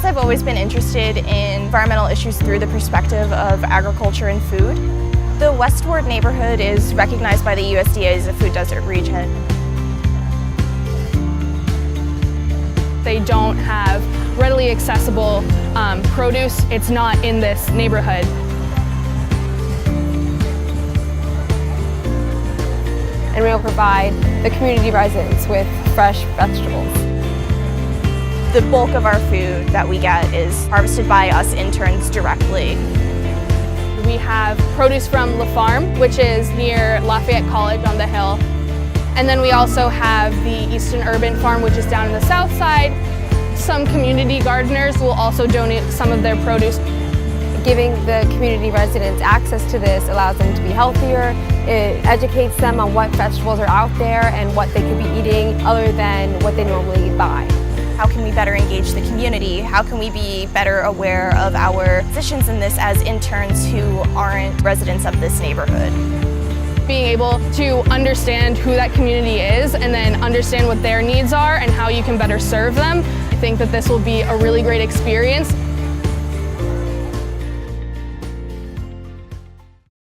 I've always been interested in environmental issues through the perspective of agriculture and food. The Westward neighborhood is recognized by the USDA as a food desert region. They don't have readily accessible produce. It's not in this neighborhood. And we will provide the community residents with fresh vegetables. The bulk of our food that we get is harvested by us interns directly. We have produce from La Farm, which is near Lafayette College on the hill. And then we also have the Easton Urban Farm, which is down in the south side. Some community gardeners will also donate some of their produce. Giving the community residents access to this allows them to be healthier. It educates them on what vegetables are out there and what they could be eating other than what they normally buy. How can we better engage the community? How can we be better aware of our positions in this as interns who aren't residents of this neighborhood? Being able to understand who that community is and then understand what their needs are and how you can better serve them. I think that this will be a really great experience.